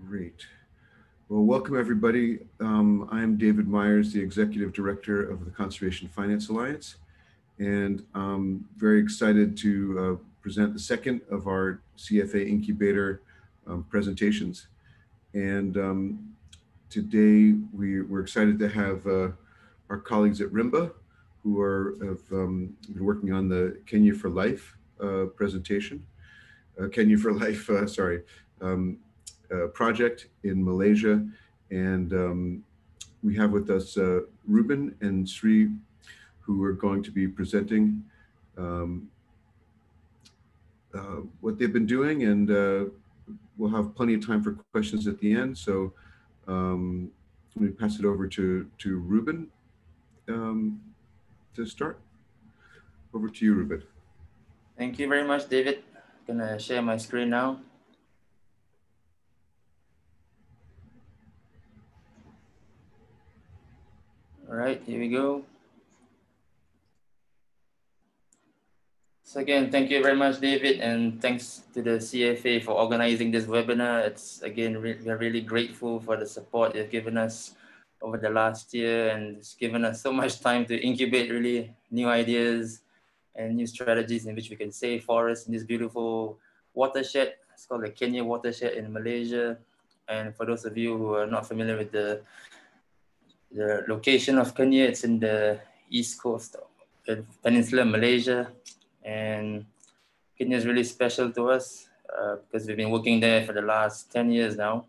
Great. Well, welcome everybody. I'm David Myers, the Executive Director of the Conservation Finance Alliance, and I'm very excited to present the second of our CFA Incubator presentations. And today we're excited to have our colleagues at RIMBA have been working on the Kenya for Life presentation. Kenya for Life, um, project in Malaysia. And we have with us Ruben and Sri, who are going to be presenting um, what they've been doing. And we'll have plenty of time for questions at the end. So um, let me pass it over to Ruben um, to start. Over to you, Ruben. Thank you very much, David. Gonna share my screen now. All right, here we go. So again, thank you very much, David, and thanks to the CFA for organizing this webinar. It's again, we're really grateful for the support you've given us over the last year, and it's given us so much time to incubate really new ideas and new strategies in which we can save forests in this beautiful watershed. It's called the Kenyir watershed in Malaysia. And for those of you who are not familiar with the location of Kenyir, it's in the east coast of the Peninsula, Malaysia. And Kenya is really special to us because we've been working there for the last 10 years now.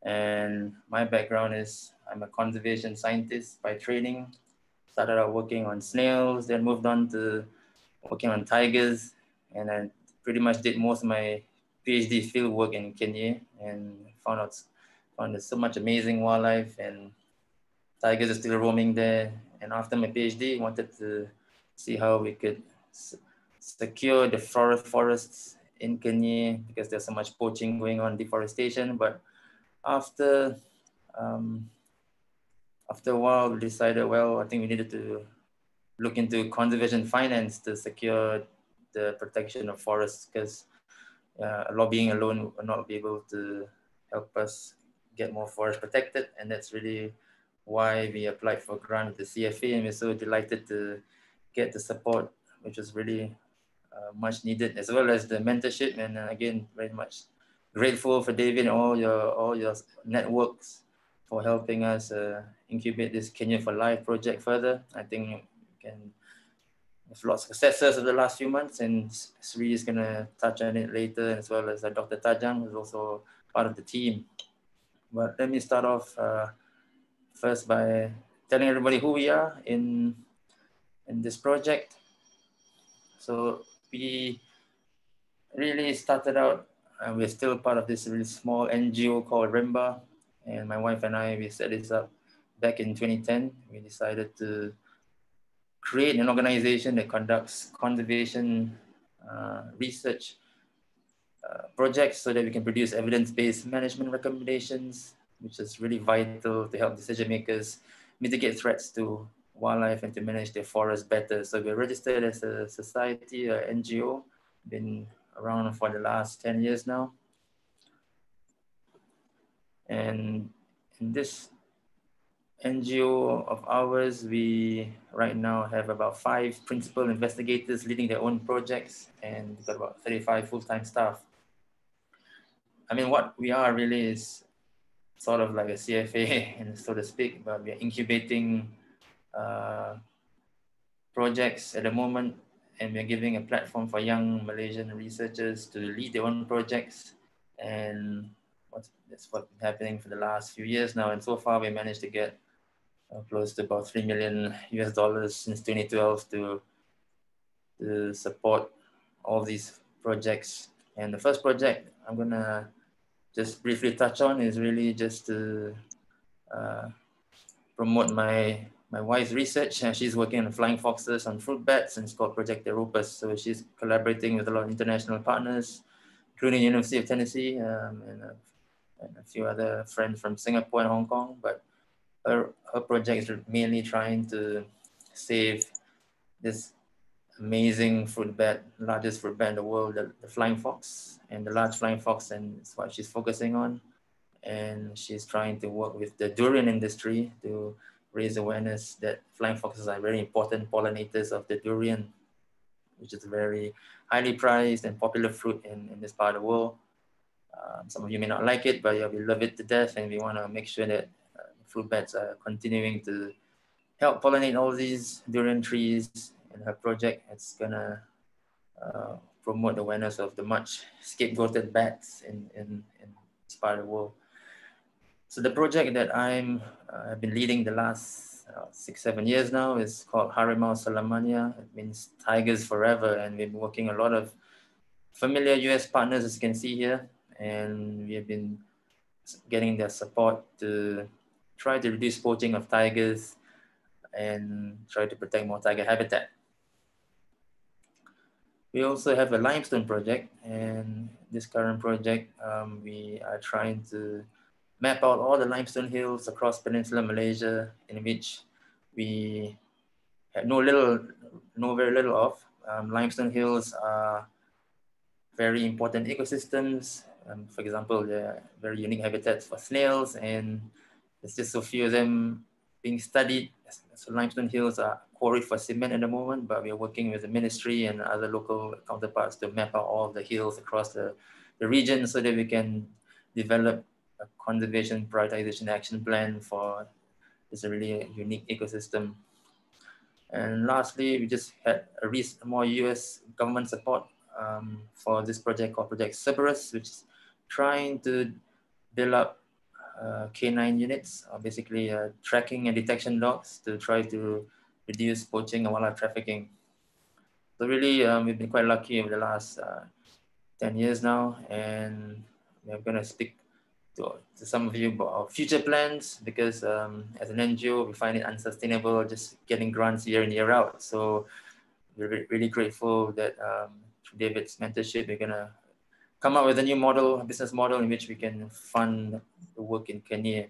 And my background is I'm a conservation scientist by training. Started out working on snails, then moved on to working on tigers. And I pretty much did most of my PhD field work in Kenya and found there's so much amazing wildlife and tigers are still roaming there. And after my PhD, wanted to see how we could secure the forests in Kenya because there's so much poaching going on, deforestation. But after um, after a while, we decided, well, I think we needed to look into conservation finance to secure the protection of forests because lobbying alone will not be able to help us get more forests protected. And that's really why we applied for a grant with the CFA, and we're so delighted to get the support, which was really much needed, as well as the mentorship. And again, very much grateful for David and all your networks for helping us incubate this Kenya for Life project further. I think we can have lots of successes over the last few months, and Sri is going to touch on it later, as well as Dr. Tajang, who's also part of the team. But let me start off first by telling everybody who we are in this project. So we really started out, we're still part of this really small NGO called RIMBA. And my wife and I, we set this up back in 2010. We decided to create an organization that conducts conservation research projects so that we can produce evidence-based management recommendations, which is really vital to help decision makers mitigate threats to wildlife and to manage their forests better. So we're registered as a society, or NGO, been around for the last 10 years now. And in this NGO of ours, we right now have about 5 principal investigators leading their own projects, and we've got about 35 full-time staff. I mean, what we are really is sort of like a CFA, and so to speak, but we're incubating projects at the moment, and we're giving a platform for young Malaysian researchers to lead their own projects. And that's what's been happening for the last few years now. And so far, we managed to get close to about $3 million US since 2012 to support all these projects. And the first project I'm gonna just briefly touch on is really just to promote my wife's research. She's working on flying foxes on fruit bats, and it's called Project Europus. So she's collaborating with a lot of international partners, including University of Tennessee and a few other friends from Singapore and Hong Kong. But her project is mainly trying to save this amazing fruit bat, largest fruit bat in the world, the flying fox, and the large flying fox, and it's what she's focusing on. and she's trying to work with the durian industry to raise awareness that flying foxes are very important pollinators of the durian, which is a very highly prized and popular fruit in this part of the world. Some of you may not like it, but yeah, we love it to death, and we want to make sure that fruit bats are continuing to help pollinate all these durian trees. In her project, it's gonna promote awareness of the much scapegoated bats in this part of the world. So the project that I've been leading the last 6-7 years now is called Harimau Selamanya. It means tigers forever, and we've been working a lot of familiar US partners, as you can see here, and we have been getting their support to try to reduce poaching of tigers and try to protect more tiger habitat. We also have a limestone project, and this current project, we are trying to map out all the limestone hills across Peninsular Malaysia, in which we had very little of. Limestone hills are very important ecosystems. For example, they're very unique habitats for snails, and there's just so few of them being studied. So limestone hills are quarried for cement at the moment, but we are working with the ministry and other local counterparts to map out all the hills across the region so that we can develop a conservation prioritization action plan for this really unique ecosystem. And lastly, we just had more US government support for this project called Project Cerberus, which is trying to build up canine units, basically tracking and detection dogs to try to reduce poaching and wildlife trafficking. So really, we've been quite lucky over the last 10 years now, and we're going to speak to some of you about our future plans, because as an NGO, we find it unsustainable just getting grants year in, year out. So we're really grateful that through David's mentorship, we're going to come up with a new model, a business model in which we can fund the work in Kenyir.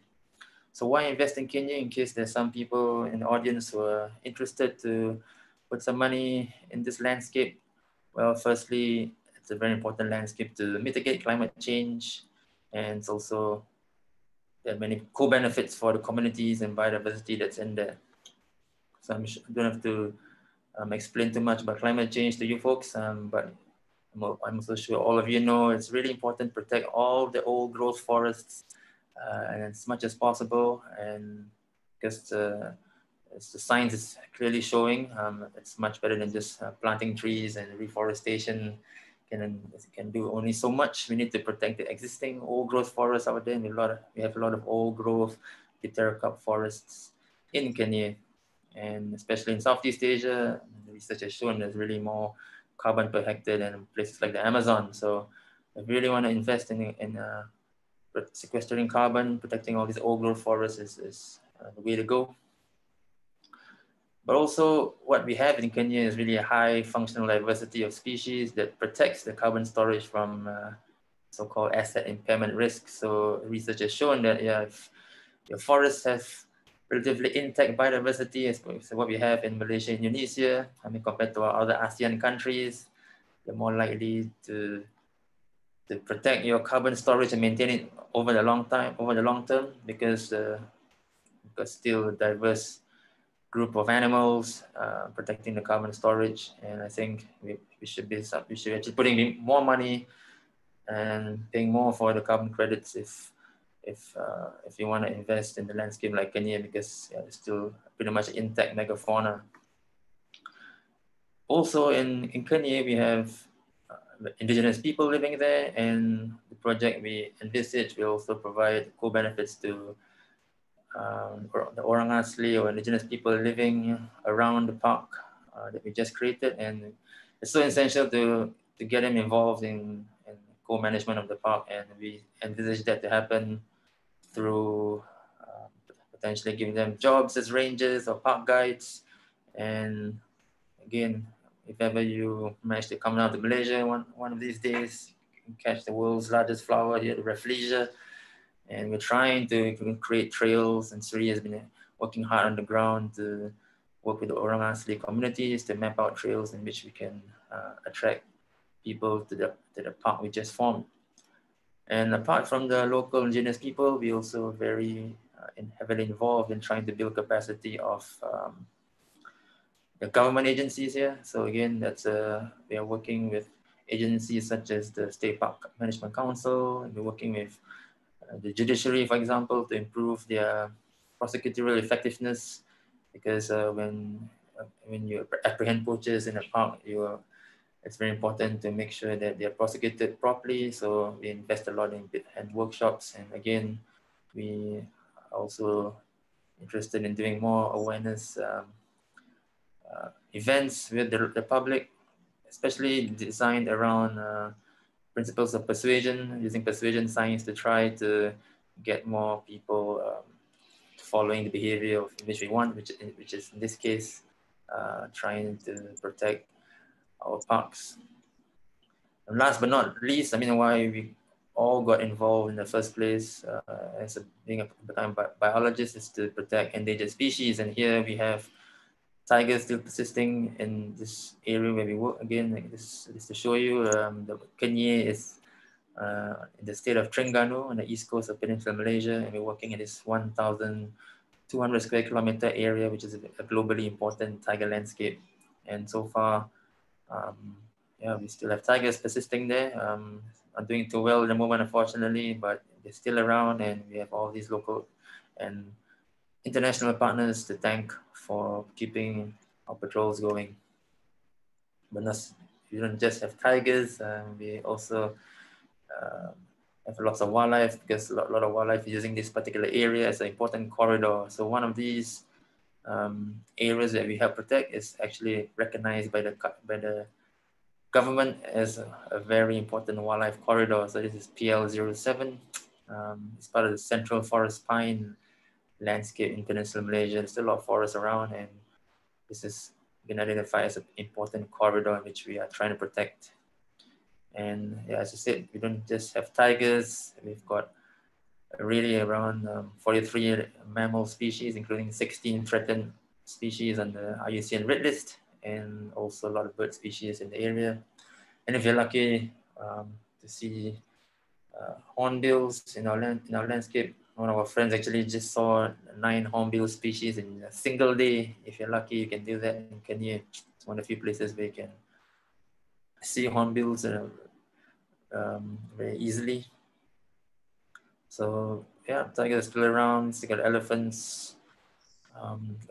So why invest in Kenyir, in case there's some people in the audience who are interested to put some money in this landscape? Well, firstly, it's a very important landscape to mitigate climate change, and it's also there are many co-benefits for the communities and biodiversity that's in there. So I don't have to explain too much about climate change to you folks, but I'm also sure all of you know it's really important to protect all the old growth forests and as much as possible, and because as the science is clearly showing, it's much better than just planting trees, and reforestation can do only so much. We need to protect the existing old growth forests out there, and we have a lot of old growth Dipterocarp forests in Kenya, and especially in Southeast Asia. The research has shown there's really more carbon per hectare than places like the Amazon. So if we really want to invest in sequestering carbon, protecting all these old growth forests is the way to go. But also what we have in Kenya is really a high functional diversity of species that protects the carbon storage from so-called asset impairment risk. So research has shown that if your forests have relatively intact biodiversity, as what we have in Malaysia and Indonesia, I mean, compared to our other ASEAN countries, you're more likely to protect your carbon storage and maintain it over the long term, because still a diverse group of animals protecting the carbon storage. And I think we should actually putting in more money and paying more for the carbon credits if you want to invest in the landscape like Kenya, because it's still pretty much intact megafauna. Also in Kenya, we have indigenous people living there, and the project we envisage will also provide co-benefits to the Orang Asli or indigenous people living around the park that we just created. And it's so essential to get them involved in co-management of the park, and we envisage that to happen through potentially giving them jobs as rangers or park guides. And again, if ever you manage to come down to Malaysia one of these days, you can catch the world's largest flower here, the Rafflesia. And we're trying to create trails, and Sri has been working hard on the ground to work with the Orang Asli communities to map out trails in which we can attract people to the park we just formed. And apart from the local indigenous people, we also very heavily involved in trying to build capacity of the government agencies here. So again, we are working with agencies such as the State Park Management Council, and we're working with the judiciary, for example, to improve their prosecutorial effectiveness. Because when you apprehend poachers in a park, it's very important to make sure that they're prosecuted properly. So we invest a lot in and workshops, and again, we are also interested in doing more awareness events with the public, especially designed around principles of persuasion, using persuasion science to try to get more people following the behavior of which we want, which is in this case trying to protect our parks. And last but not least, I mean, why we all got involved in the first place as being a biologist is to protect endangered species. And here we have tigers still persisting in this area where we work. Again, like this to show you, the Kenyir is in the state of Terengganu on the east coast of Peninsular Malaysia, and we're working in this 1,200 square kilometer area, which is a globally important tiger landscape. And so far, yeah, we still have tigers persisting there. Not doing too well at the moment, unfortunately, but they're still around, and we have all these local and international partners to thank for keeping our patrols going. But we don't just have tigers, we also have lots of wildlife, because a lot of wildlife is using this particular area as an important corridor. So one of these areas that we help protect is actually recognized by the government as a very important wildlife corridor. So this is PL07. It's part of the Central Forest Pine landscape in Peninsular Malaysia. There's still a lot of forests around, and this is been identified as an important corridor in which we are trying to protect. And yeah, as I said, we don't just have tigers. We've got really around 43 mammal species, including 16 threatened species on the IUCN Red List, and also a lot of bird species in the area. And if you're lucky to see hornbills in our landscape, one of our friends actually just saw 9 hornbill species in a single day. If you're lucky, you can do that in Kenyir. It's one of the few places where you can see hornbills very easily. So yeah, tigers still around. You got elephants,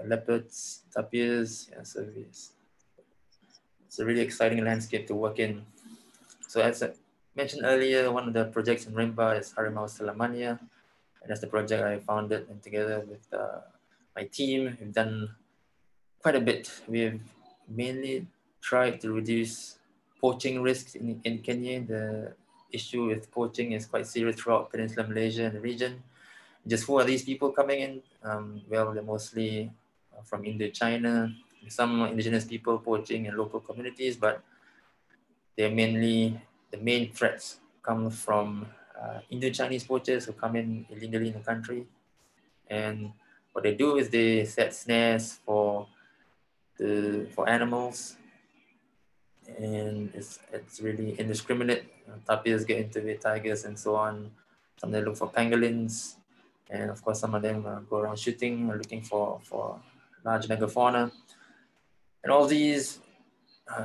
leopards, tapirs. Yeah, so it's a really exciting landscape to work in. So as I mentioned earlier, one of the projects in Rimba is Harimau Selamania, and that's the project I founded, and together with my team, we've done quite a bit. We've mainly tried to reduce poaching risks in Kenya. The issue with poaching is quite serious throughout Peninsular Malaysia and the region. Just who are these people coming in? Well, they're mostly from Indochina, some indigenous people poaching in local communities, but they're mainly, the main threats come from Indo-Chinese poachers who come in illegally in the country. And what they do is they set snares for animals, and it's really indiscriminate. Tapirs get into it, tigers and so on. Some they look for pangolins, and of course some of them go around shooting, looking for large megafauna. And all these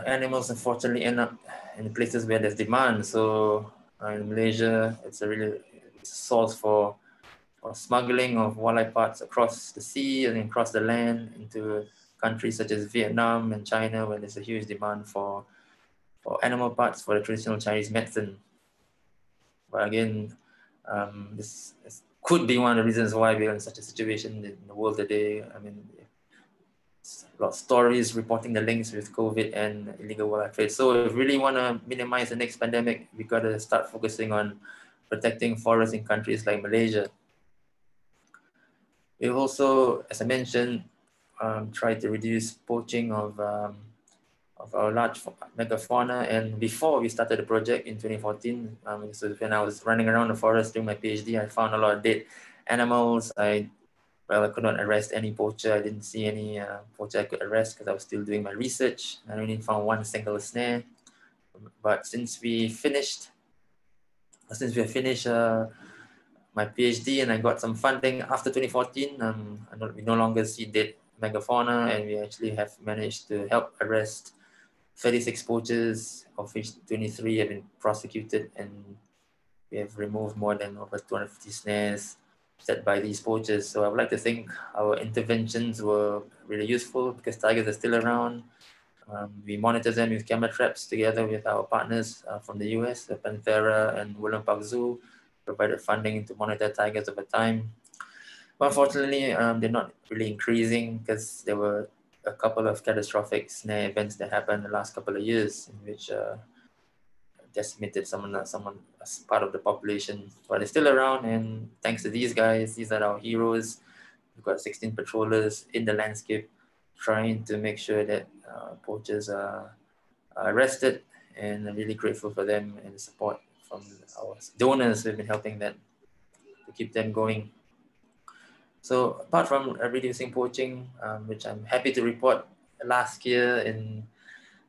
animals unfortunately end up in places where there's demand. So in Malaysia, it's a source for smuggling of wildlife parts across the sea and across the land into countries such as Vietnam and China, where there's a huge demand for animal parts for the traditional Chinese medicine. But again, this could be one of the reasons why we're in such a situation in the world today. I mean, a lot of stories reporting the links with COVID and illegal wildlife trade. So if we really want to minimize the next pandemic, we got to start focusing on protecting forests in countries like Malaysia. We've also, as I mentioned, tried to reduce poaching of our large megafauna. And before we started the project in 2014, so when I was running around the forest doing my PhD, I found a lot of dead animals. I could not arrest any poacher. I didn't see any poacher I could arrest because I was still doing my research. I only found one single snare. But since we finished since we have finished my PhD and I got some funding after 2014, we no longer see dead megafauna, and we actually have managed to help arrest 36 poachers, of which 23 have been prosecuted, and we have removed more than over 250 snares set by these poachers. So I would like to think our interventions were really useful because tigers are still around. We monitor them with camera traps together with our partners from the US, the Panthera and Woodland Park Zoo, provided funding to monitor tigers over time. But unfortunately, they're not really increasing because there were a couple of catastrophic snare events that happened the last couple of years in which decimated someone as part of the population. But they're still around, and thanks to these guys, these are our heroes. We've got 16 patrollers in the landscape trying to make sure that poachers are arrested, and I'm really grateful for them and the support from our donors who've been helping them to keep them going. So apart from reducing poaching, which I'm happy to report last year in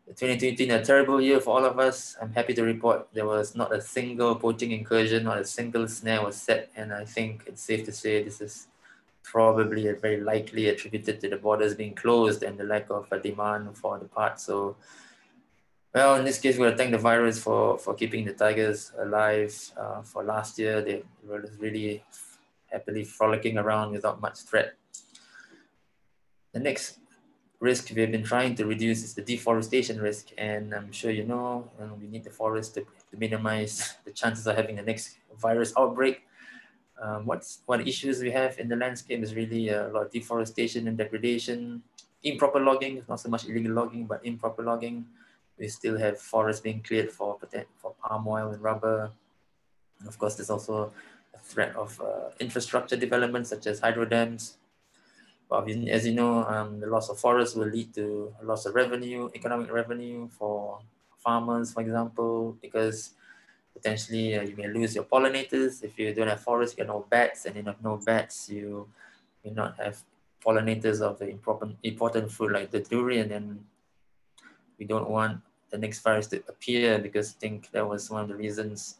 2020, a terrible year for all of us, I'm happy to report there was not a single poaching incursion, not a single snare was set, and I think it's safe to say this is probably very likely attributed to the borders being closed and the lack of a demand for the part. So, well, in this case, we'll thank the virus for keeping the tigers alive. For last year, they were really happily frolicking around without much threat. The next risk we've been trying to reduce is the deforestation risk, and I'm sure you know we need the forest to minimize the chances of having the next virus outbreak. What issues we have in the landscape is really a lot of deforestation and degradation, improper logging, not so much illegal logging, but improper logging. We still have forests being cleared for palm oil and rubber. And of course, there's also a threat of infrastructure development such as hydro dams. But as you know, the loss of forests will lead to a loss of revenue, economic revenue for farmers, for example, because potentially you may lose your pollinators. If you don't have forests, you get no bats, and you have no bats, you may not have pollinators of the important fruit like the durian, and we don't want the next virus to appear, because I think that was one of the reasons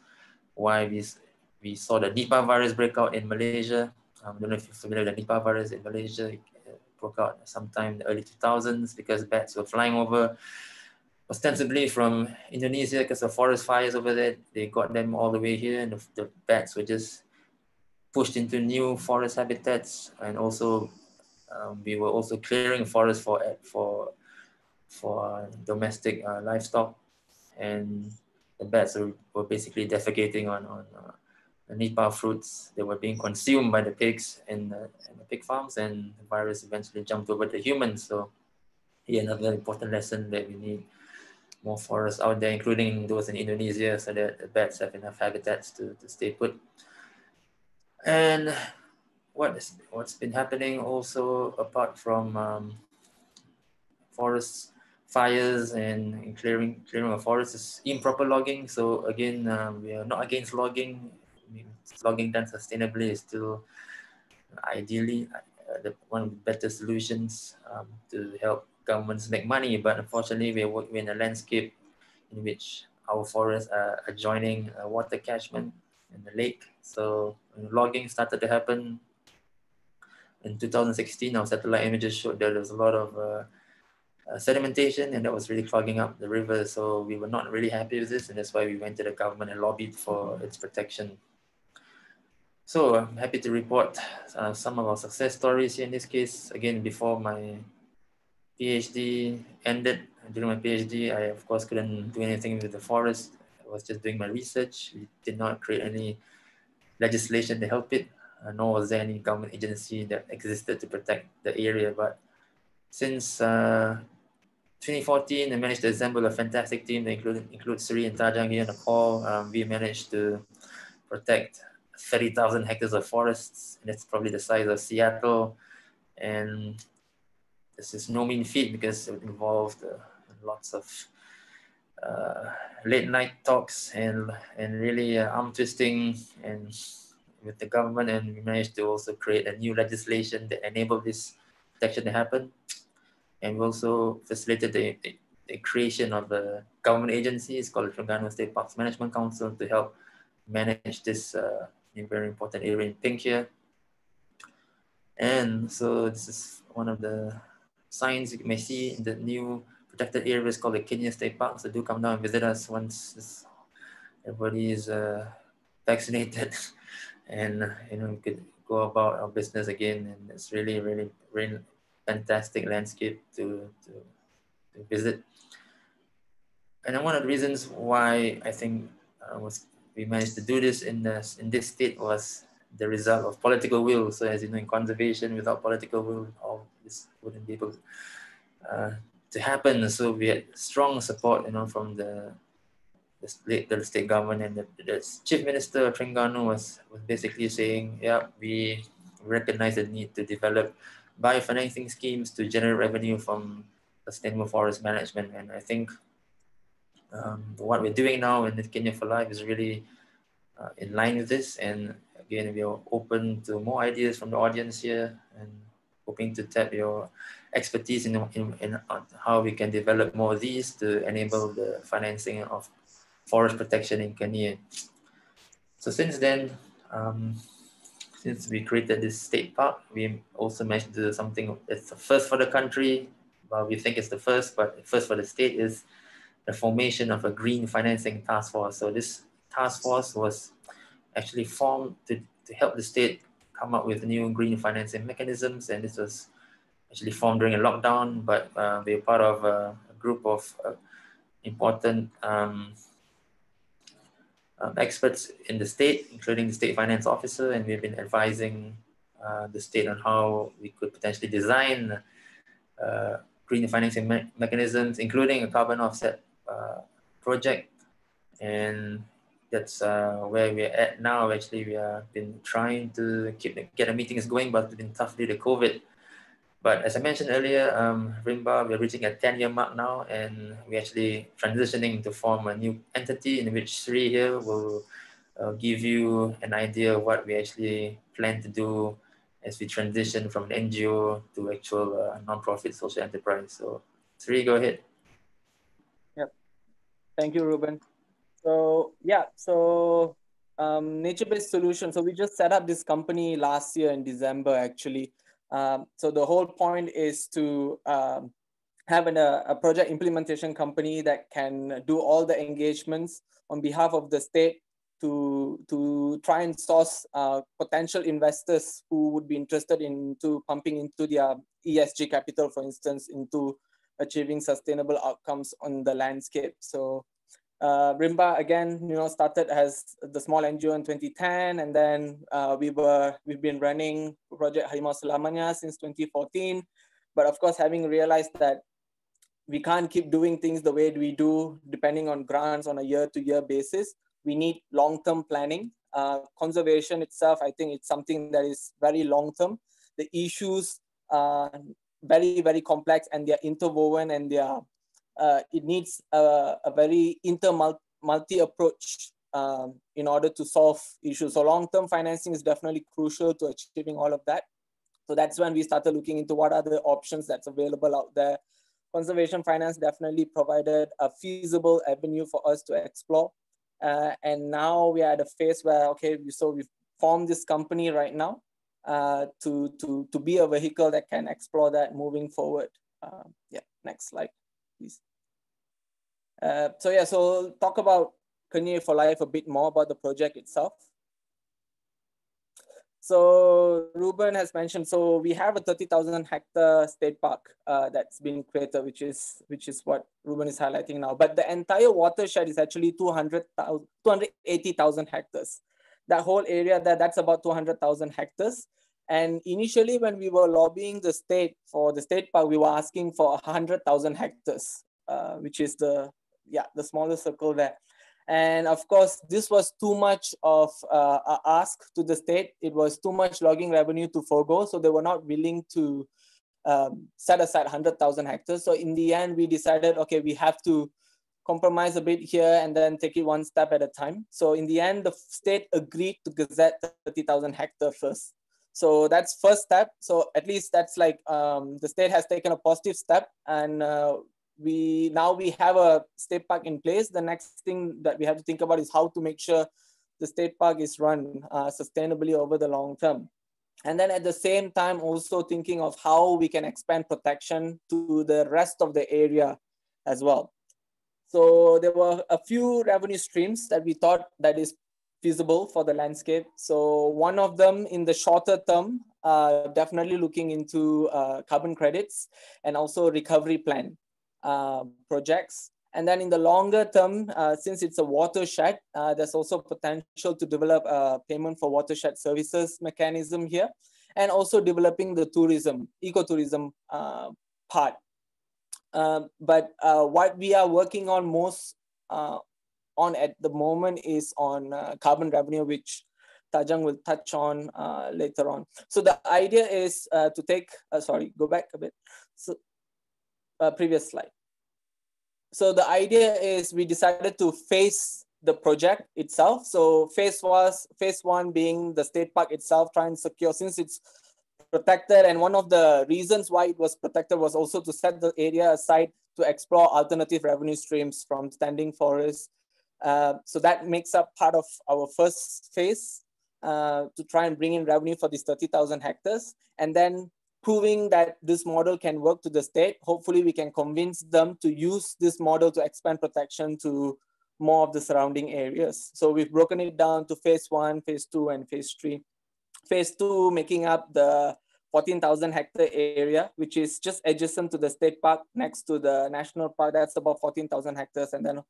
why we saw the Nipah virus break out in Malaysia. I don't know if you're familiar with the Nipah virus in Malaysia. It broke out sometime in the early 2000s because bats were flying over, ostensibly from Indonesia because of forest fires over there. They got them all the way here, and the bats were just pushed into new forest habitats. And also, we were also clearing forest for domestic livestock, and the bats were basically defecating on the Nipah fruits. They were being consumed by the pigs in the pig farms, and the virus eventually jumped over to humans. So here another important lesson that we need more forests out there, including those in Indonesia, so that the bats have enough habitats to stay put. And what's been happening also, apart from forest fires and clearing of forests, is improper logging. So again, we are not against logging. I mean, logging done sustainably is still ideally one of the better solutions to help governments make money. But unfortunately, we're in a landscape in which our forests are adjoining a water catchment in the lake. So when logging started to happen in 2016, our satellite images showed that there was a lot of sedimentation, and that was really clogging up the river. So we were not really happy with this, and that's why we went to the government and lobbied for its protection. So I'm happy to report some of our success stories here in this case. Again, before my PhD ended, during my PhD, I of course couldn't do anything with the forest. I was just doing my research. We did not create any legislation to help it, nor was there any government agency that existed to protect the area. But since 2014, I managed to assemble a fantastic team that includes Sri and Tajang here on the call. We managed to protect 30,000 hectares of forests, and that's probably the size of Seattle. And this is no mean feat because it involved lots of late night talks and really arm twisting and with the government, and we managed to also create a new legislation that enabled this protection to happen. And we also facilitated the creation of a government agency. It's called the Terengganu State Parks Management Council, to help manage this very important area in pink here. And so this is one of the signs you may see in the new protected areas called the Kenyir State Park. So do come down and visit us once everybody is vaccinated, and we could go about our business again. And it's really, really, really fantastic landscape to visit. And one of the reasons why I think we managed to do this in this state was the result of political will. So as you know, in conservation, without political will, all this wouldn't be able to happen. So we had strong support, from the state government, and the chief minister of Terengganu was basically saying, yeah, we recognize the need to develop biofinancing schemes to generate revenue from sustainable forest management. And I think what we're doing now in the Kenya for Life is really in line with this. And again, we are open to more ideas from the audience here, and hoping to tap your expertise in how we can develop more of these to enable the financing of forest protection in Kenyir. So since then, since we created this state park, we also managed to do something that's the first for the country. Well, we think it's the first, but first for the state is the formation of a green financing task force. So this task force was actually formed to help the state come up with new green financing mechanisms. And this was actually formed during a lockdown, but we're part of a group of important experts in the state, including the state finance officer, and we've been advising the state on how we could potentially design green financing mechanisms, including a carbon offset project. And that's where we're at now. Actually, we have been trying to get the meetings going, but it's been tough due to COVID. But as I mentioned earlier, Rimba, we're reaching a 10-year mark now, and we're actually transitioning to form a new entity in which Sri here will give you an idea of what we actually plan to do as we transition from an NGO to actual non-profit social enterprise. So Sri, go ahead. Yep. Thank you, Ruben. So yeah, so nature-based solution. So we just set up this company last year in December, actually. So the whole point is to have a project implementation company that can do all the engagements on behalf of the state to try and source potential investors who would be interested into pumping into their ESG capital, for instance, into achieving sustainable outcomes on the landscape. So Rimba again, started as the small NGO in 2010, and then we've been running Project Harimau Selamanya since 2014. But of course, having realized that we can't keep doing things the way we do, depending on grants on a year-to-year basis, we need long-term planning. Conservation itself, I think it's something that is very long-term. The issues are very, very complex, and they're interwoven, and it needs a very multi approach in order to solve issues. So long-term financing is definitely crucial to achieving all of that. So that's when we started looking into what are the options that's available out there. Conservation finance definitely provided a feasible avenue for us to explore. And now we are at a phase where, okay, so we've formed this company right now to be a vehicle that can explore that moving forward. Yeah, next slide, please. So talk about Kenyir for Life a bit more about the project itself. So Ruben has mentioned, so we have a 30,000 hectare state park that's been created, which is what Ruben is highlighting now. But the entire watershed is actually 280,000 hectares. That whole area that's about 200,000 hectares. And initially, when we were lobbying the state for the state park, we were asking for 100,000 hectares, which is the smaller circle there. And of course, this was too much of a ask to the state. It was too much logging revenue to forego, so they were not willing to set aside 100,000 hectares. So in the end, we decided, okay, we have to compromise a bit here and then take it one step at a time. So in the end, the state agreed to gazette 30,000 hectares first. So that's first step. So at least that's like the state has taken a positive step, and we have a state park in place. The next thing that we have to think about is how to make sure the state park is run sustainably over the long term. And then at the same time, also thinking of how we can expand protection to the rest of the area as well. So there were a few revenue streams that we thought that is feasible for the landscape. So one of them in the shorter term, definitely looking into carbon credits and also recovery plan projects. And then in the longer term, since it's a watershed, there's also potential to develop a payment for watershed services mechanism here, and also developing the tourism, ecotourism part. But what we are working on most on at the moment is on carbon revenue, which Tajang will touch on later on. So the idea is to take, sorry, go back a bit. So previous slide. So the idea is we decided to phase the project itself. So phase one being the state park itself, trying to secure, since it's protected, and one of the reasons why it was protected was also to set the area aside to explore alternative revenue streams from standing forests. So that makes up part of our first phase to try and bring in revenue for these 30,000 hectares. And then proving that this model can work to the state, hopefully we can convince them to use this model to expand protection to more of the surrounding areas. So we've broken it down to phase one, phase two, and phase three. Phase two making up the 14,000 hectare area, which is just adjacent to the state park next to the national park. That's about 14,000 hectares. And then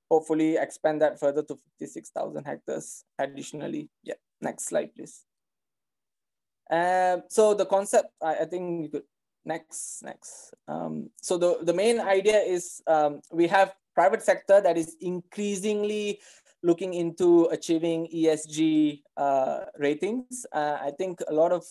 hopefully expand that further to 56,000 hectares additionally. Yeah, next slide, please. So the concept, I think you could, next. So the main idea is we have private sector that is increasingly looking into achieving ESG ratings. I think a lot of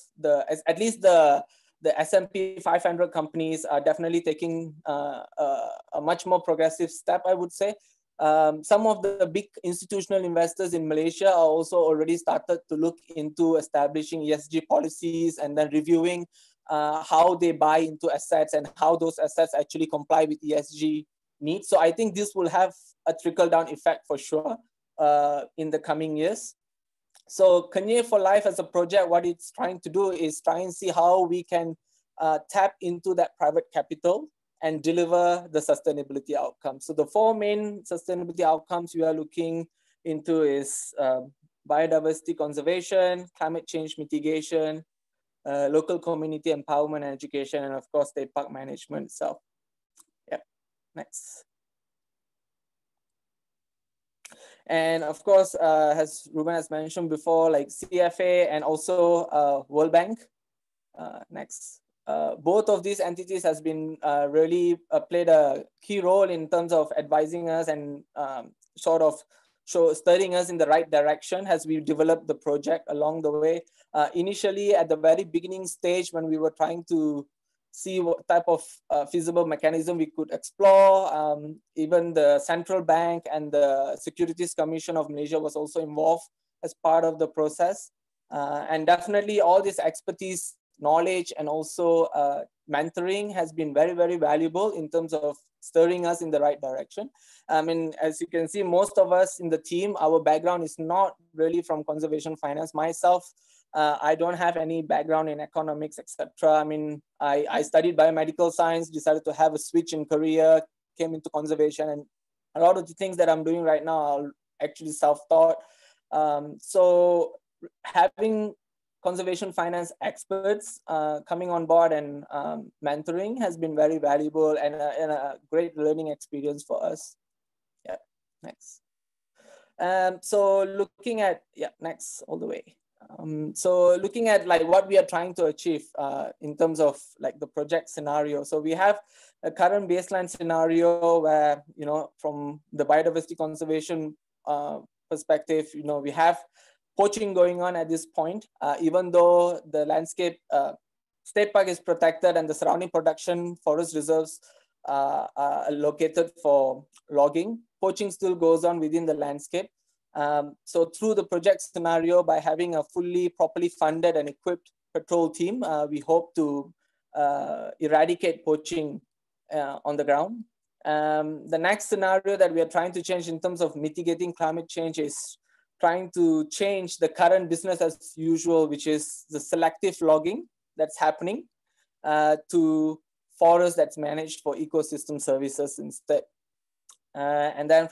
at least the S&P 500 companies are definitely taking a much more progressive step, I would say. Some of the big institutional investors in Malaysia are also already started to look into establishing ESG policies and then reviewing how they buy into assets and how those assets actually comply with ESG needs. So I think this will have a trickle-down effect for sure in the coming years. So Kenyir for Life as a project, what it's trying to do is try and see how we can tap into that private capital and deliver the sustainability outcomes. So the four main sustainability outcomes we are looking into is biodiversity conservation, climate change mitigation, local community empowerment and education, and of course, state park management itself. Yep, next. And of course, as Ruben has mentioned before, like CFA and also World Bank. Next. Both of these entities has been really played a key role in terms of advising us and sort of steering us in the right direction as we developed the project along the way. Initially, at the very beginning stage, when we were trying to see what type of feasible mechanism we could explore, even the central bank and the Securities Commission of Malaysia was also involved as part of the process. And definitely all this expertise, knowledge, and also mentoring has been very, very valuable in terms of steering us in the right direction. I mean, as you can see, most of us in the team, our background is not really from conservation finance. Myself, I don't have any background in economics, etc. I mean, I studied biomedical science, decided to have a switch in career, came into conservation, and a lot of the things that I'm doing right now are actually self-taught. So having conservation finance experts coming on board and mentoring has been very valuable and a great learning experience for us. Yeah, next. So looking at, yeah, next, all the way. So looking at like what we are trying to achieve in terms of like the project scenario. So we have a current baseline scenario where, you know, from the biodiversity conservation perspective, you know, we have poaching going on at this point, even though the landscape state park is protected and the surrounding production forest reserves are located for logging. Poaching still goes on within the landscape. So through the project scenario, by having a fully properly funded and equipped patrol team, we hope to eradicate poaching on the ground. The next scenario that we are trying to change in terms of mitigating climate change is trying to change the current business as usual, which is the selective logging that's happening, to forest that's managed for ecosystem services instead. And then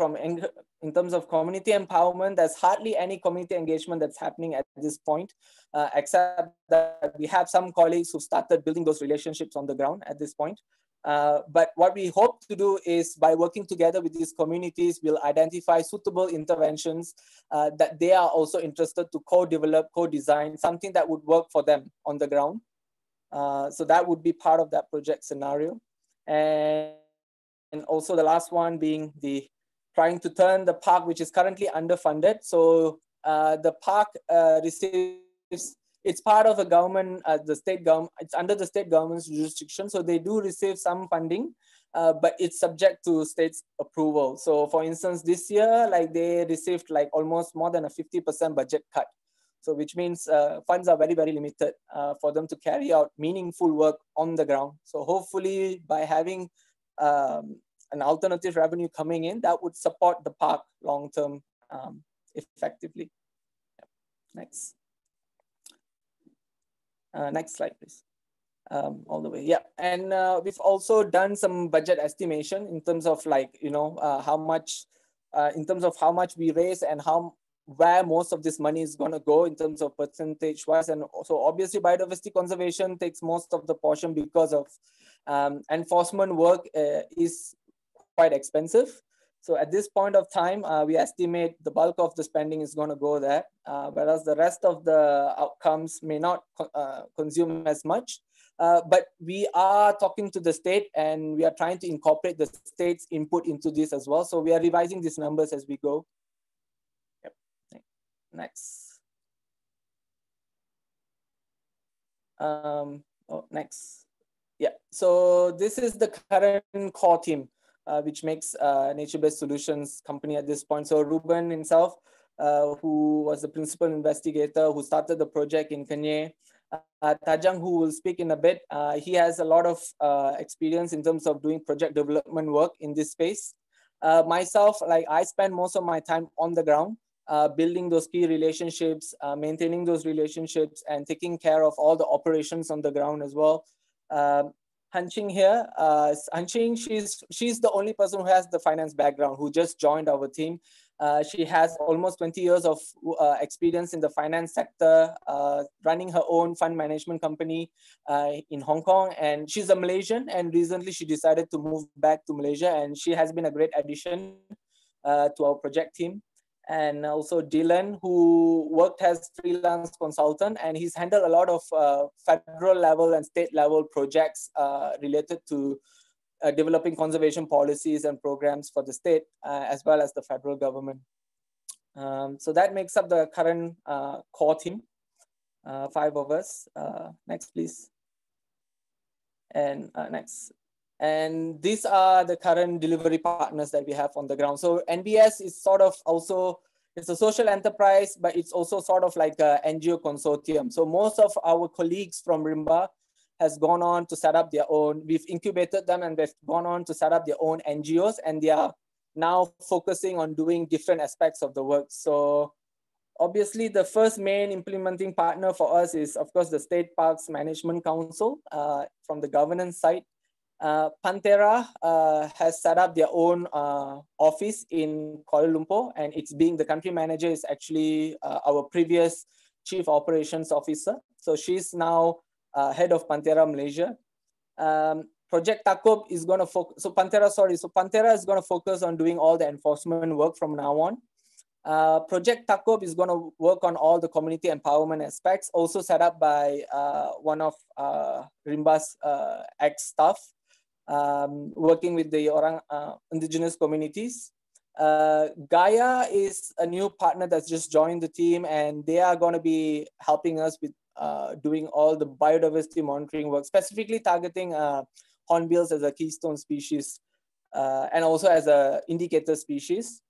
in terms of community empowerment, there's hardly any community engagement that's happening at this point, except that we have some colleagues who started building those relationships on the ground at this point. But what we hope to do is, by working together with these communities, we'll identify suitable interventions that they are also interested to co-develop, co-design, something that would work for them on the ground. So that would be part of that project scenario. And also the last one being the trying to turn the park, which is currently underfunded. So the park receives, it's part of a government, the state government, it's under the state government's jurisdiction. So they do receive some funding, but it's subject to state's approval. So for instance, this year, like they received like almost more than a 50% budget cut. So which means funds are very, very limited for them to carry out meaningful work on the ground. So hopefully by having an alternative revenue coming in, that would support the park long-term effectively. Next. Next slide, please. All the way, yeah. And we've also done some budget estimation in terms of like, you know, how much, in terms of how much we raise and where most of this money is going to go in terms of percentage wise. And also obviously biodiversity conservation takes most of the portion because of enforcement work is quite expensive. So at this point of time, we estimate the bulk of the spending is going to go there, whereas the rest of the outcomes may not consume as much. But we are talking to the state and we are trying to incorporate the state's input into this as well. So we are revising these numbers as we go. Yep. Next. Next. Yeah, so this is the current core team, which makes Nature-Based Solutions company at this point. So Ruben himself, who was the principal investigator who started the project in Kenyir. Tajang, who will speak in a bit, he has a lot of experience in terms of doing project development work in this space. Myself, like I spend most of my time on the ground, building those key relationships, maintaining those relationships, and taking care of all the operations on the ground as well. Hanqing here, Hanqing, she's the only person who has the finance background, who just joined our team. She has almost 20 years of experience in the finance sector, running her own fund management company in Hong Kong. And she's a Malaysian, and recently she decided to move back to Malaysia, and she has been a great addition to our project team. And also Dylan, who worked as freelance consultant, and he's handled a lot of federal level and state level projects related to developing conservation policies and programs for the state as well as the federal government. So that makes up the current core team, 5 of us. Next, please. And next. And these are the current delivery partners that we have on the ground. So NBS is sort of also, it's a social enterprise, but it's also sort of like an NGO consortium. So most of our colleagues from Rimba has gone on to set up their own, we've incubated them and they've gone on to set up their own NGOs, and they are now focusing on doing different aspects of the work. So obviously the first main implementing partner for us is of course the State Parks Management Council from the governance side. Pantera has set up their own office in Kuala Lumpur, and it's being, the country manager is actually our previous chief operations officer. So she's now head of Pantera Malaysia. Project Takub is going to focus, so Pantera is going to focus on doing all the enforcement work from now on. Project Takub is going to work on all the community empowerment aspects, also set up by one of Rimba's ex-staff, working with the indigenous communities. Gaia is a new partner that's just joined the team, and they are going to be helping us with doing all the biodiversity monitoring work, specifically targeting hornbills as a keystone species and also as an indicator species.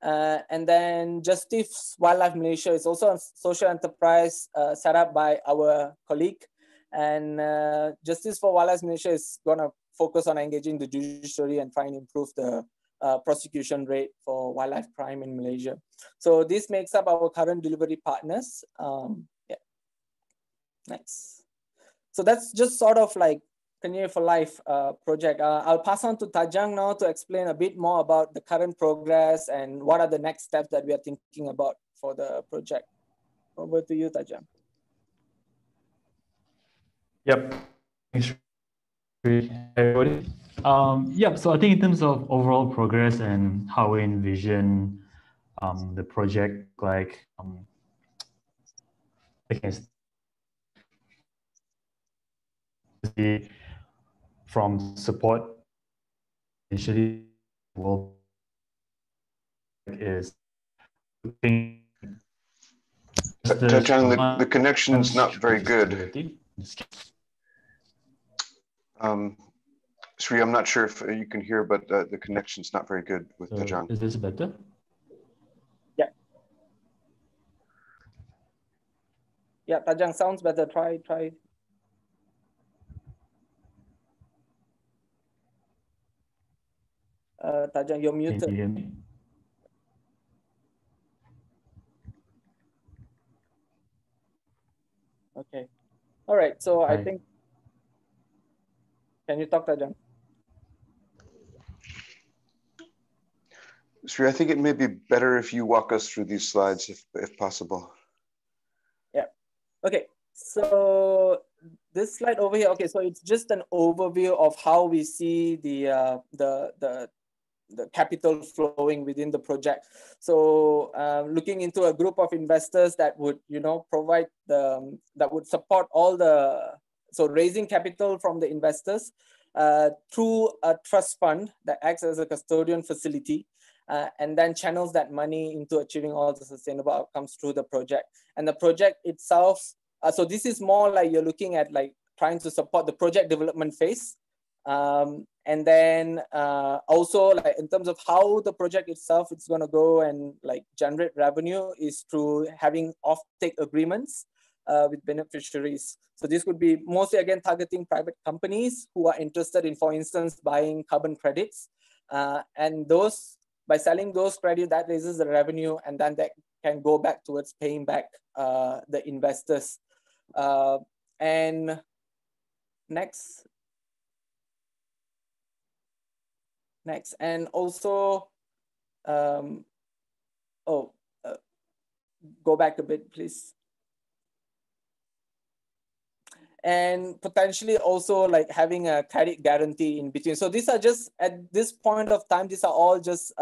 And then Justice Wildlife Malaysia is also a social enterprise set up by our colleague. And Justice for Wildlife Malaysia is going to focus on engaging the judiciary and trying to improve the prosecution rate for wildlife crime in Malaysia. So this makes up our current delivery partners. Yeah. Next. So that's just sort of like Kenyir for Life project. I'll pass on to Tajang now to explain a bit more about the current progress and what are the next steps that we are thinking about for the project. Over to you, Tajang. Yep. Thanks, everybody. Yep. So I think in terms of overall progress and how we envision the project, like from support initially, will is Tajang, the connection's not very good. Sri, I'm not sure if you can hear, but the connection's not very good with Tajang. Is this better? Yeah. Yeah, Tajang sounds better. Try. Tajang, you're muted. Can you hear me? Okay. All right. So Hi. I think, can you talk, Tajang? Sri, I think it may be better if you walk us through these slides, if possible. Yeah. Okay. So this slide over here. Okay. So it's just an overview of how we see the capital flowing within the project. So looking into a group of investors that would, provide that would support all so raising capital from the investors through a trust fund that acts as a custodian facility, and then channels that money into achieving all the sustainable outcomes through the project. And the project itself, so this is more like you're looking at like trying to support the project development phase. And then also like in terms of how the project itself it's going to go and like generate revenue is through having off-take agreements with beneficiaries. So this would be mostly again targeting private companies who are interested in, for instance, buying carbon credits, and those by selling those credits that raises the revenue, and then that can go back towards paying back the investors. And next, and also, go back a bit, please. And potentially also like having a credit guarantee in between. So these are just, at this point of time, these are all just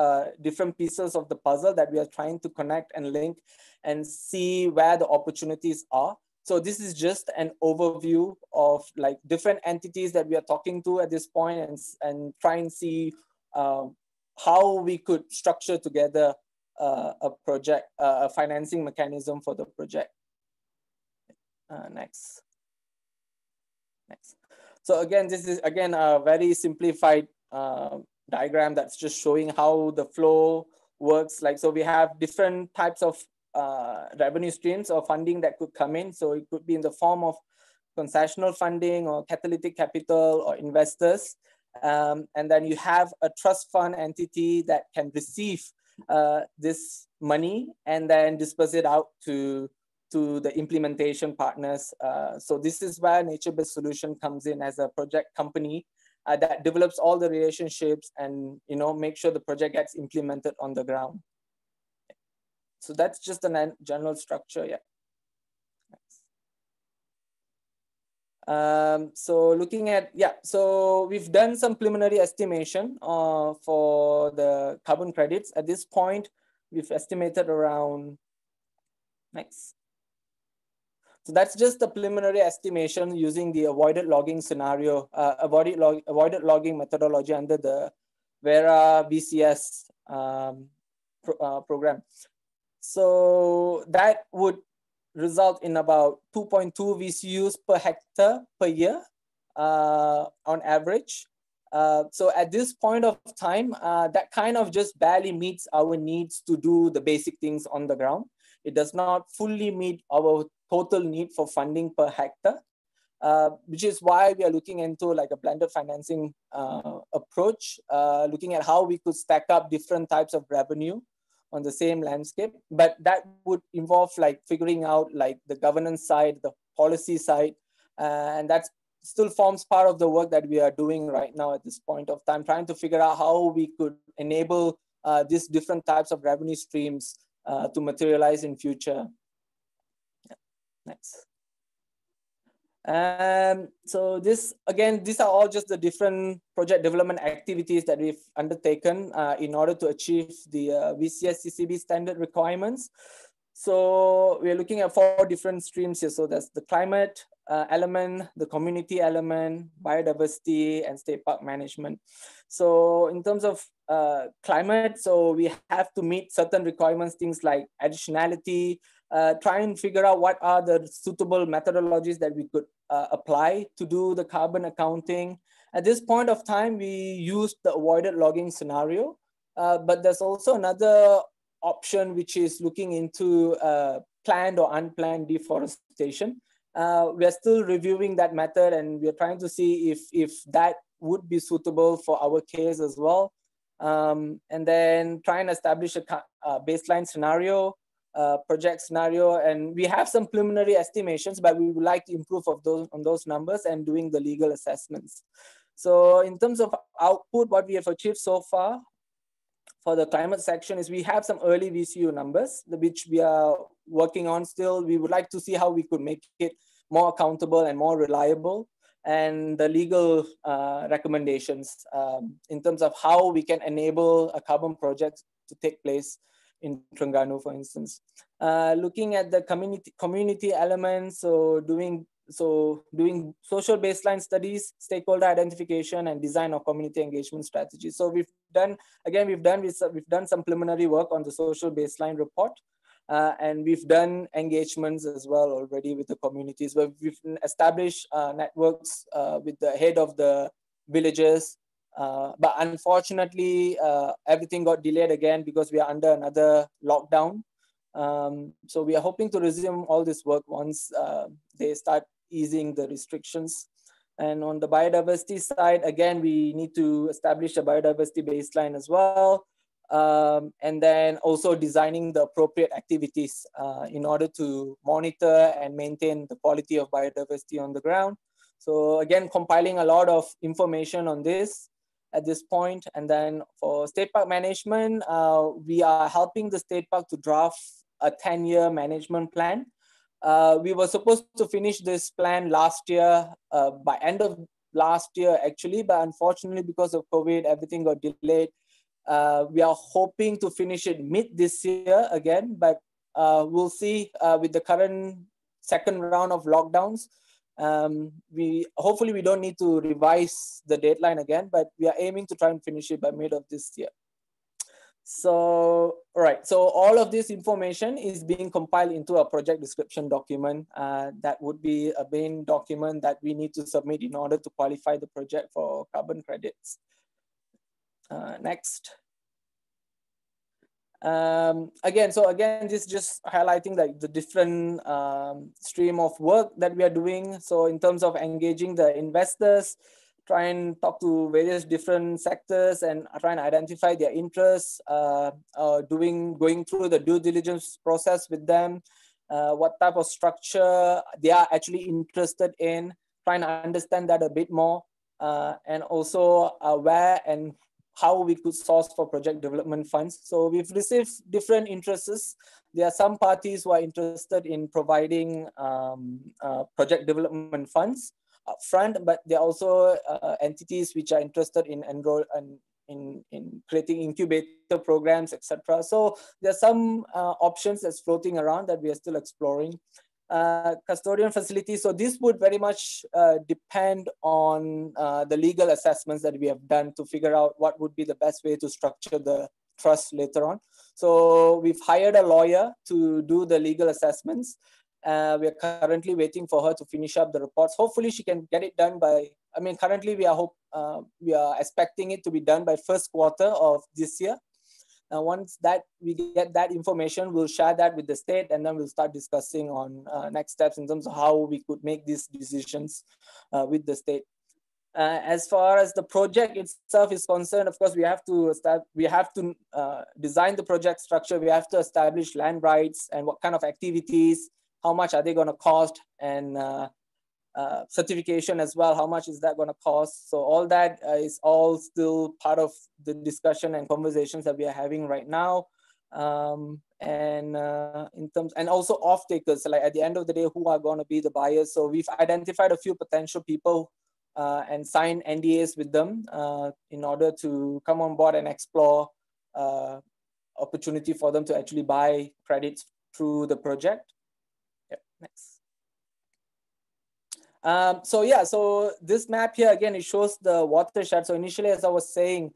different pieces of the puzzle that we are trying to connect and link and see where the opportunities are. So this is just an overview of like different entities that we are talking to at this point, and try and see how we could structure together a project, a financing mechanism for the project. Next. So again, this is again a very simplified diagram that's just showing how the flow works. Like, so we have different types of revenue streams or funding that could come in. So it could be in the form of concessional funding or catalytic capital or investors. And then you have a trust fund entity that can receive this money and then disperse it out to the implementation partners. So this is where Nature-Based Solution comes in as a project company that develops all the relationships and make sure the project gets implemented on the ground. So that's just a general structure, yeah. So looking at, so we've done some preliminary estimation for the carbon credits. At this point, we've estimated around, So that's just the preliminary estimation using the avoided logging scenario, avoided logging methodology under the Vera BCS program. So that would result in about 2.2 VCUs per hectare per year on average. So at this point of time, that kind of just barely meets our needs to do the basic things on the ground. It does not fully meet our total need for funding per hectare. which is why we are looking into like a blended financing approach, looking at how we could stack up different types of revenue on the same landscape. But that would involve like figuring out like the governance side, the policy side, and that still forms part of the work that we are doing right now at this point of time, trying to figure out how we could enable these different types of revenue streams to materialize in future. Yeah. Next. So this, again, these are all just the different project development activities that we've undertaken in order to achieve the VCS CCB standard requirements. So we're looking at 4 different streams here. So that's the climate element, the community element, biodiversity, and state park management. So in terms of climate, so we have to meet certain requirements, things like additionality, try and figure out what are the suitable methodologies that we could apply to do the carbon accounting. At this point of time, we used the avoided logging scenario, but there's also another option, which is looking into planned or unplanned deforestation. We are still reviewing that method, and we're trying to see if that would be suitable for our case as well. And then try and establish a baseline scenario, project scenario, and we have some preliminary estimations, but we would like to improve on those numbers and doing the legal assessments. So in terms of output, what we have achieved so far for the climate section is we have some early VCU numbers, which we are working on still. We would like to see how we could make it more accountable and more reliable, and the legal recommendations in terms of how we can enable a carbon project to take place in Terengganu, for instance. Looking at the community elements, so doing social baseline studies, stakeholder identification, and design of community engagement strategies. So we've done some preliminary work on the social baseline report, and we've done engagements as well already with the communities, where we've established networks with the head of the villages. But unfortunately, everything got delayed again because we are under another lockdown. So we are hoping to resume all this work once they start easing the restrictions. And on the biodiversity side, again, we need to establish a biodiversity baseline as well. And then also designing the appropriate activities in order to monitor and maintain the quality of biodiversity on the ground. So again, compiling a lot of information on this at this point. And then for state park management, we are helping the state park to draft a 10-year management plan. We were supposed to finish this plan last year, by end of last year actually, but unfortunately because of COVID, everything got delayed. We are hoping to finish it mid this year again, but we'll see with the current second round of lockdowns. Hopefully we don't need to revise the deadline again, but we are aiming to try and finish it by mid of this year. So, all right, so all of this information is being compiled into a project description document. That would be a main document that we need to submit in order to qualify the project for carbon credits. Next. Again, this just highlighting like the different stream of work that we are doing. So in terms of engaging the investors, try and talk to various different sectors and try and identify their interests, going through the due diligence process with them, what type of structure they are actually interested in, trying to understand that a bit more, and also where and how we could source for project development funds. So we've received different interests. There are some parties who are interested in providing project development funds upfront, but there are also entities which are interested in in creating incubator programs, etc. So there are some options that's floating around that we are still exploring. Custodian facilities. So this would very much depend on the legal assessments that we have done to figure out what would be the best way to structure the trust later on. So we've hired a lawyer to do the legal assessments. We are currently waiting for her to finish up the reports. Hopefully she can get it done by, currently we are expecting it to be done by first quarter of this year. Once that we get that information, we'll share that with the state, and then we'll start discussing on next steps in terms of how we could make these decisions with the state. As far as the project itself is concerned, of course, we have to design the project structure. We have to establish land rights and what kind of activities, how much are they going to cost, and certification as well. How much is that going to cost? So all that is all still part of the discussion and conversations that we are having right now. And also off takers, so like at the end of the day, who are going to be the buyers? So we've identified a few potential people and sign NDAs with them in order to come on board and explore opportunity for them to actually buy credits through the project. Yep, next. So this map here, again, it shows the watershed. So initially, as I was saying,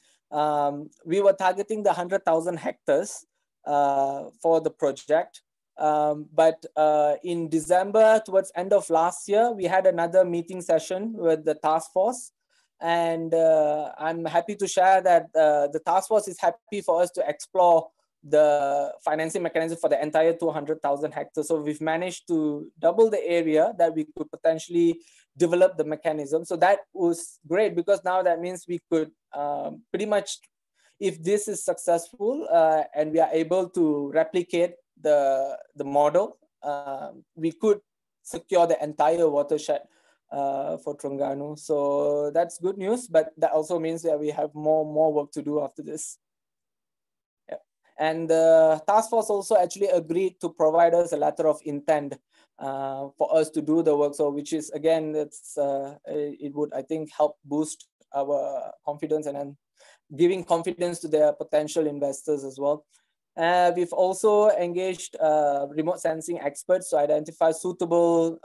we were targeting the 100,000 hectares for the project. But in December, towards end of last year, we had another meeting session with the task force. And I'm happy to share that the task force is happy for us to explore the financing mechanism for the entire 200,000 hectares. So we've managed to double the area that we could potentially develop the mechanism. So that was great, because now that means we could pretty much, if this is successful and we are able to replicate the model, we could secure the entire watershed for Terengganu. So that's good news, but that also means that we have more work to do after this. And the task force also actually agreed to provide us a letter of intent for us to do the work. So which is, again, it would, I think, help boost our confidence and then giving confidence to their potential investors as well. We've also engaged remote sensing experts to identify suitable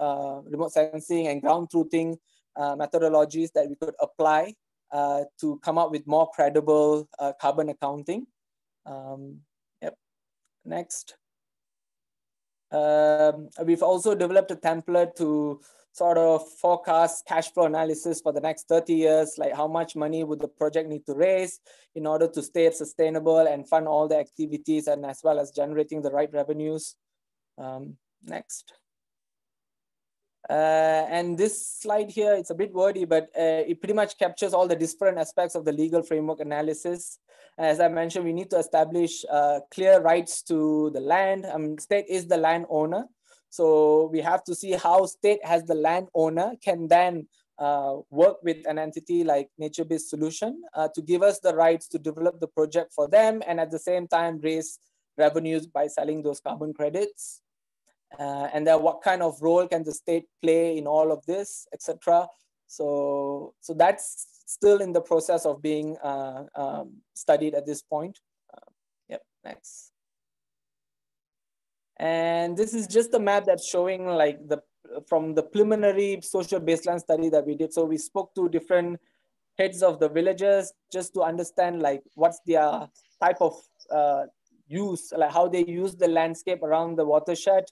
remote sensing and ground truthing methodologies that we could apply to come up with more credible carbon accounting. Yep. Next. We've also developed a template to sort of forecast cash flow analysis for the next 30 years, like how much money would the project need to raise in order to stay sustainable and fund all the activities, and as well as generating the right revenues. Next. And this slide here, it's a bit wordy, but it pretty much captures all the different aspects of the legal framework analysis. As I mentioned, we need to establish clear rights to the land. State is the landowner. So we have to see how state as the landowner can then work with an entity like Nature-Based Solution to give us the rights to develop the project for them, and at the same time raise revenues by selling those carbon credits. And then what kind of role can the state play in all of this, etc. So that's still in the process of being studied at this point. Yep, next. And this is just a map that's showing like from the preliminary social baseline study that we did. So we spoke to different heads of the villages just to understand like what's their type of use, like how they use the landscape around the watershed.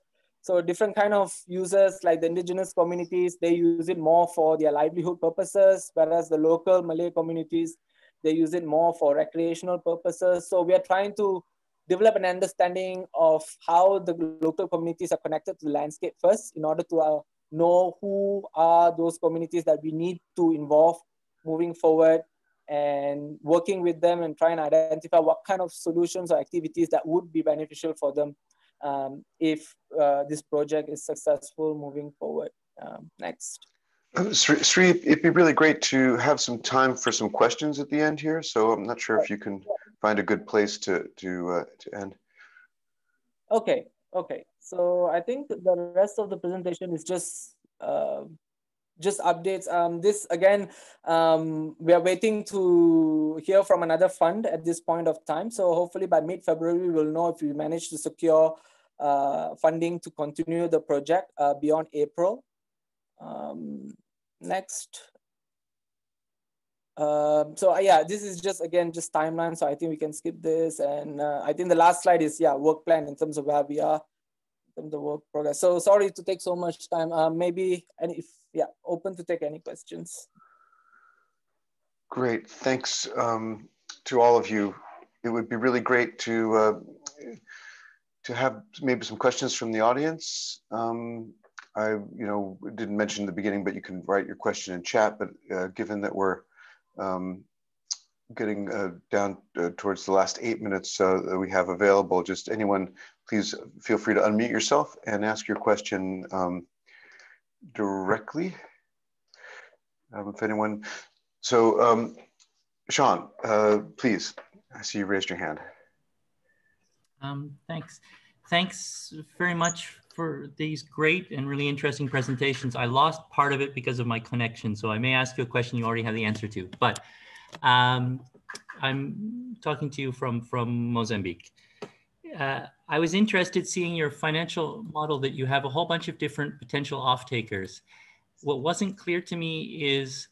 So different kind of users, like the indigenous communities, they use it more for their livelihood purposes, whereas the local Malay communities, they use it more for recreational purposes. So we are trying to develop an understanding of how the local communities are connected to the landscape first, in order to know who are those communities that we need to involve moving forward, and working with them and trying to identify what kind of solutions or activities that would be beneficial for them if this project is successful moving forward. Next. Sri, it'd be really great to have some time for some questions at the end here. So I'm not sure if you can find a good place to end. Okay. So I think the rest of the presentation is just updates. This again, we are waiting to hear from another fund at this point of time. So hopefully by mid-February, we'll know if we manage to secure funding to continue the project beyond April. Next. So yeah, this is just timeline. So I think we can skip this. And I think the last slide is work plan in terms of where we are in terms of work progress. So sorry to take so much time. Maybe, and if open to take any questions. Great, thanks to all of you it would be really great to have maybe some questions from the audience. I didn't mention in the beginning, but you can write your question in chat. But given that we're getting down towards the last 8 minutes that we have available, just anyone, please feel free to unmute yourself and ask your question directly. If anyone, so Sean, please, I see you raised your hand. Thanks very much for these great and really interesting presentations. I lost part of it because of my connection, so I may ask you a question you already have the answer to, but I'm talking to you from Mozambique. I was interested seeing your financial model that you have a whole bunch of different potential off-takers. What wasn't clear to me is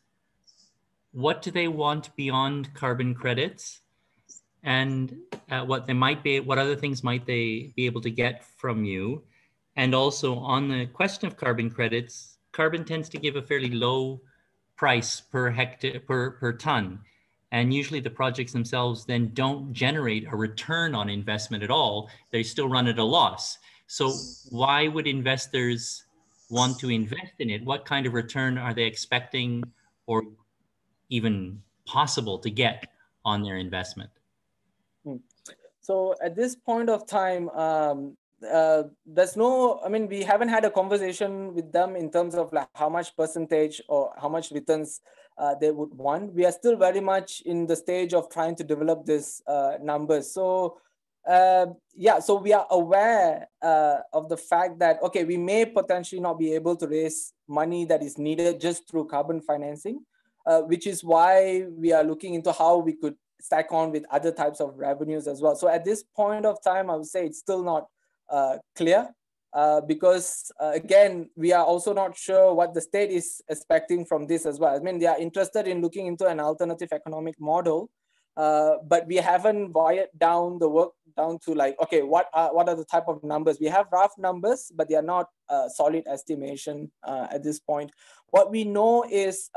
what do they want beyond carbon credits, and what other things might they be able to get from you? And also on the question of carbon credits, carbon tends to give a fairly low price per hectare, per ton. And usually the projects themselves then don't generate a return on investment at all. They still run at a loss. So why would investors want to invest in it? What kind of return are they expecting or even possible to get on their investment? So at this point of time, there's no, I mean, we haven't had a conversation with them in terms of like how much percentage or how much returns they would want. We are still very much in the stage of trying to develop this numbers. So yeah, so we are aware of the fact that, okay, we may potentially not be able to raise money that is needed just through carbon financing, which is why we are looking into how we could stack on with other types of revenues as well. So at this point of time, I would say it's still not clear because again, we are also not sure what the state is expecting from this as well. I mean, they are interested in looking into an alternative economic model, but we haven't wired down the work down to like, okay, what are the type of numbers? We have rough numbers, but they are not solid estimation at this point. What we know is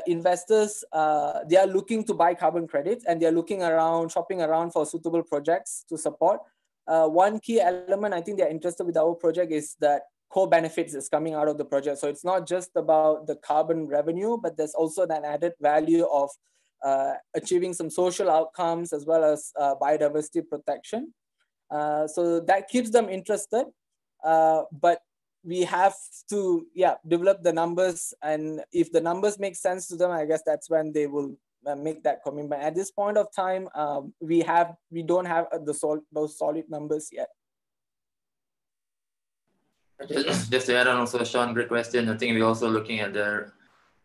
investors, they are looking to buy carbon credits and they are looking around, shopping around for suitable projects to support. One key element I think they're interested with our project is that co-benefits is coming out of the project. So it's not just about the carbon revenue, but there's also that added value of achieving some social outcomes as well as biodiversity protection. So that keeps them interested, but we have to, yeah, develop the numbers, and if the numbers make sense to them, I guess that's when they will make that commitment. At this point of time, we don't have those solid numbers yet. Just to add on also, Sean, great question. I think we're also looking at the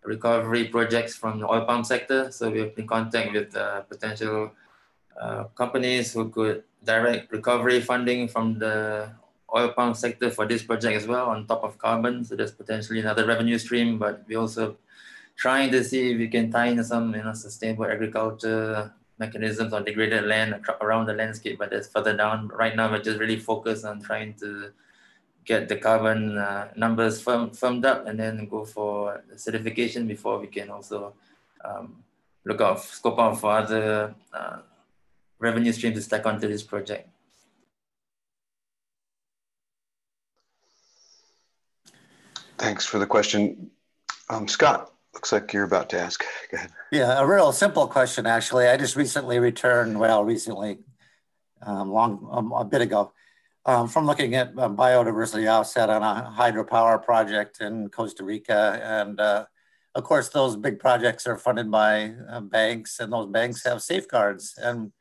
recovery projects from the oil palm sector. So we're in contact with potential companies who could direct recovery funding from the oil palm sector for this project as well, on top of carbon. So there's potentially another revenue stream, but we're also trying to see if we can tie in some sustainable agriculture mechanisms on degraded land around the landscape, but that's further down. Right now, we're just really focused on trying to get the carbon numbers firmed up and then go for certification before we can also scope out for other revenue streams to stack onto this project. Thanks for the question. Scott, looks like you're about to ask. Go ahead. Yeah, a real simple question, actually. I just recently returned, a bit ago, from looking at biodiversity offset on a hydropower project in Costa Rica. And of course, those big projects are funded by banks, and those banks have safeguards. And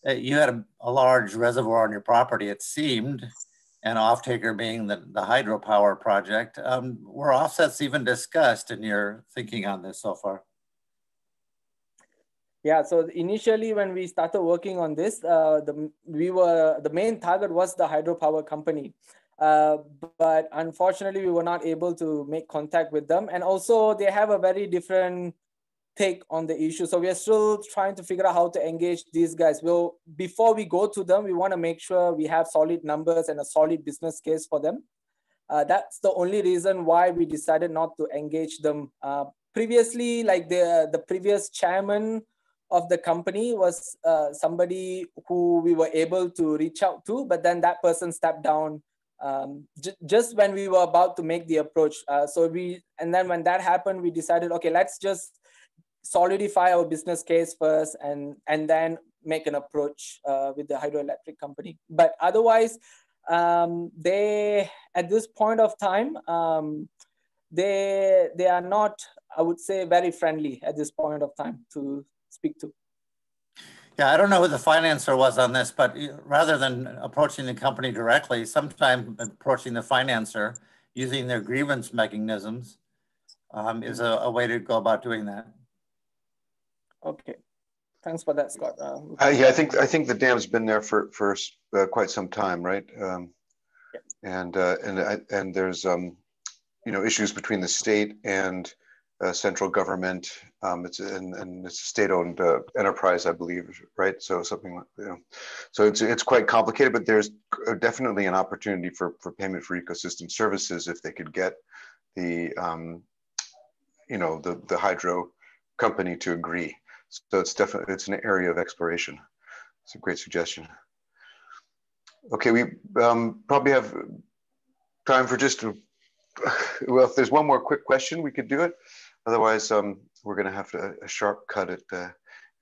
you had a large reservoir on your property, it seemed, and off-taker being the hydropower project. Were offsets even discussed in your thinking on this so far? Yeah, so initially when we started working on this, the main target was the hydropower company. But unfortunately, we were not able to make contact with them. And also they have a very different take on the issue. So we are still trying to figure out how to engage these guys. Well, before we go to them, we want to make sure we have solid numbers and a solid business case for them. That's the only reason why we decided not to engage them. Previously, like the previous chairman of the company was somebody who we were able to reach out to, but then that person stepped down just when we were about to make the approach. And then when that happened, we decided, okay, let's just solidify our business case first and then make an approach with the hydroelectric company. But otherwise, they, at this point of time, they are not, I would say, very friendly at this point of time to speak to. Yeah, I don't know who the financer was on this, but rather than approaching the company directly, sometimes approaching the financer using their grievance mechanisms is a way to go about doing that. Okay, thanks for that, Scott. Yeah, I think the dam's been there for quite some time, right? And there's issues between the state and central government. It's a state-owned enterprise, I believe, right? So something like, so it's quite complicated, but there's definitely an opportunity for payment for ecosystem services if they could get the the hydro company to agree. So it's an area of exploration. It's a great suggestion. Okay, we probably have time for just well, if there's one more quick question, we could do it. Otherwise, we're going to have a sharp cut at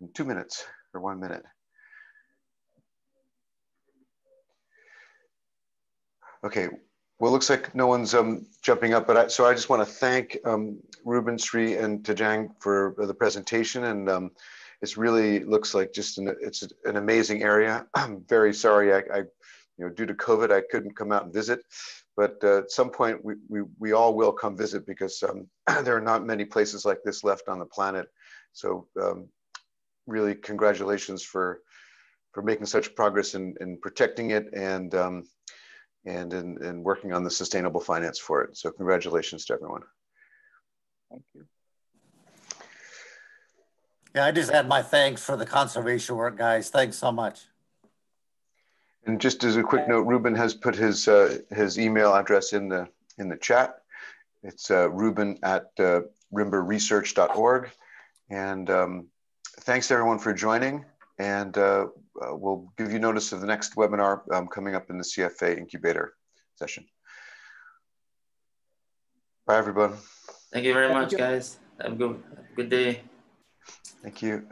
in 2 minutes or 1 minute. Okay, well, it looks like no one's jumping up, but so I just want to thank Ruben, Sri, and Tajang for the presentation, and it's really looks like just it's an amazing area. I'm very sorry, I due to COVID, I couldn't come out and visit. But at some point, we all will come visit because there are not many places like this left on the planet. So really, congratulations for making such progress in protecting it and in working on the sustainable finance for it. So congratulations to everyone. Thank you. Yeah, I just add my thanks for the conservation work, guys. Thanks so much. And just as a quick note, Ruben has put his email address in the chat. It's ruben@rimberresearch.org. And thanks to everyone for joining. And we'll give you notice of the next webinar coming up in the CFA Incubator session. Bye, everyone. Thank you very much, guys. Have a good day. Thank you.